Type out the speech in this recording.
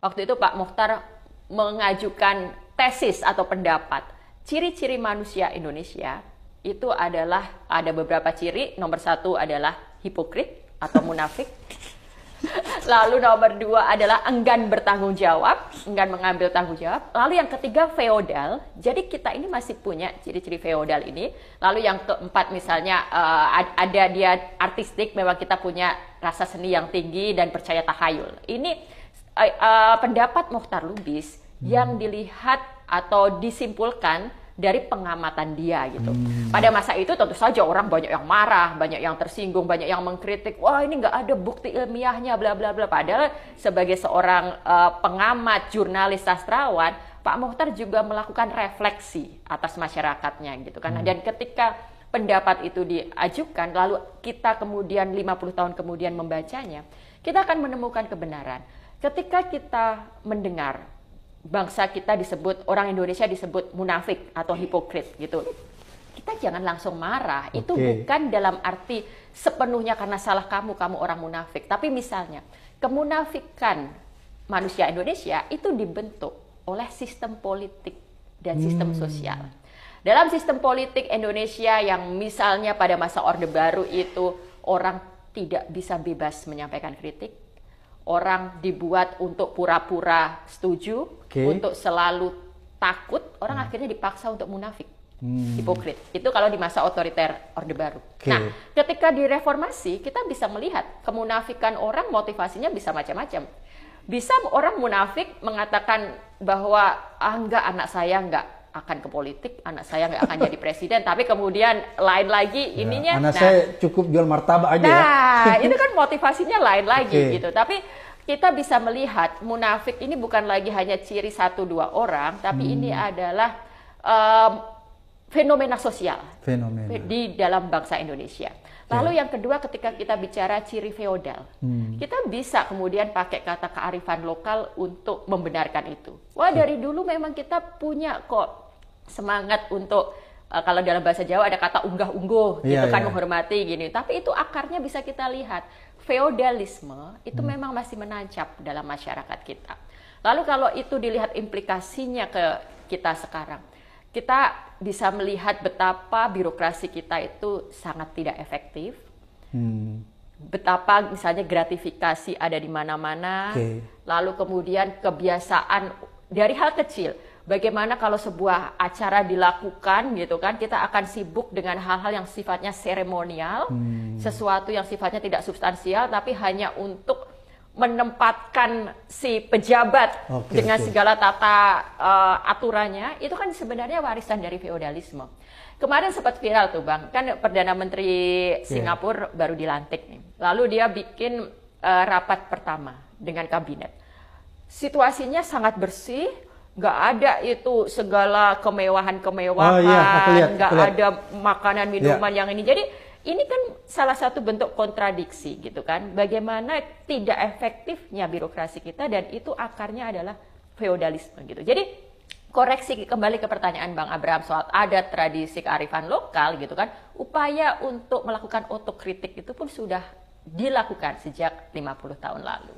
waktu itu Pak Mochtar mengajukan tesis atau pendapat. Ciri-ciri manusia Indonesia itu adalah ada beberapa ciri. Nomor 1 adalah hipokrit atau munafik. Lalu nomor 2 adalah enggan bertanggung jawab, enggan mengambil tanggung jawab. Lalu yang ketiga feodal. Jadi kita ini masih punya ciri-ciri feodal ini. Lalu yang keempat misalnya ada dia artistik, memang kita punya rasa seni yang tinggi dan percaya tahayul. Ini pendapat Mochtar Lubis yang dilihat atau disimpulkan dari pengamatan dia gitu. Pada masa itu tentu saja orang banyak yang marah, banyak yang tersinggung, banyak yang mengkritik. Wah, ini nggak ada bukti ilmiahnya, bla bla bla. Padahal sebagai seorang pengamat, jurnalis, sastrawan, Pak Mochtar juga melakukan refleksi atas masyarakatnya gitu kan. Dan ketika pendapat itu diajukan, lalu kita kemudian 50 tahun kemudian membacanya, kita akan menemukan kebenaran. Ketika kita mendengar bangsa kita disebut, orang Indonesia disebut munafik atau hipokrit gitu, kita jangan langsung marah. Itu bukan dalam arti sepenuhnya karena salah kamu orang munafik. Tapi misalnya kemunafikan manusia Indonesia itu dibentuk oleh sistem politik dan sistem sosial. Dalam sistem politik Indonesia yang misalnya pada masa Orde Baru itu orang tidak bisa bebas menyampaikan kritik. Orang dibuat untuk pura-pura setuju, untuk selalu takut, orang akhirnya dipaksa untuk munafik, hipokrit. Itu kalau di masa otoriter Orde Baru. Nah, ketika direformasi, kita bisa melihat kemunafikan orang motivasinya bisa macam-macam. Bisa orang munafik mengatakan bahwa enggak, anak saya enggak akan ke politik, anak saya nggak akan jadi presiden, tapi kemudian lain lagi ininya. Anak saya cukup jual martabak aja ya. Nah, itu kan motivasinya lain lagi gitu. Tapi kita bisa melihat munafik ini bukan lagi hanya ciri 1-2 orang, tapi ini adalah fenomena sosial di dalam bangsa Indonesia. Lalu yang kedua, ketika kita bicara ciri feodal, kita bisa kemudian pakai kata kearifan lokal untuk membenarkan itu. Wah, dari dulu memang kita punya kok semangat untuk kalau dalam bahasa Jawa ada kata unggah-ungguh gitu kan, menghormati gini. Tapi itu akarnya bisa kita lihat. Feodalisme itu memang masih menancap dalam masyarakat kita. Lalu kalau itu dilihat implikasinya ke kita sekarang, kita bisa melihat betapa birokrasi kita itu sangat tidak efektif. Betapa misalnya gratifikasi ada di mana-mana. Lalu kemudian kebiasaan dari hal kecil. Bagaimana kalau sebuah acara dilakukan gitu kan, kita akan sibuk dengan hal-hal yang sifatnya seremonial, sesuatu yang sifatnya tidak substansial, tapi hanya untuk menempatkan si pejabat dengan segala tata aturannya. Itu kan sebenarnya warisan dari feodalisme. Kemarin sempat viral tuh Bang, kan Perdana Menteri Singapura baru dilantik nih. Lalu dia bikin rapat pertama dengan kabinet. Situasinya sangat bersih, nggak ada itu segala kemewahan-kemewahan, nggak ada makanan minuman yang ini. Jadi ini kan salah satu bentuk kontradiksi gitu kan. Bagaimana tidak efektifnya birokrasi kita, dan itu akarnya adalah feodalisme gitu. Jadi koreksi kembali ke pertanyaan Bang Abraham soal ada tradisi kearifan lokal gitu kan. Upaya untuk melakukan otokritik itu pun sudah dilakukan sejak 50 tahun lalu.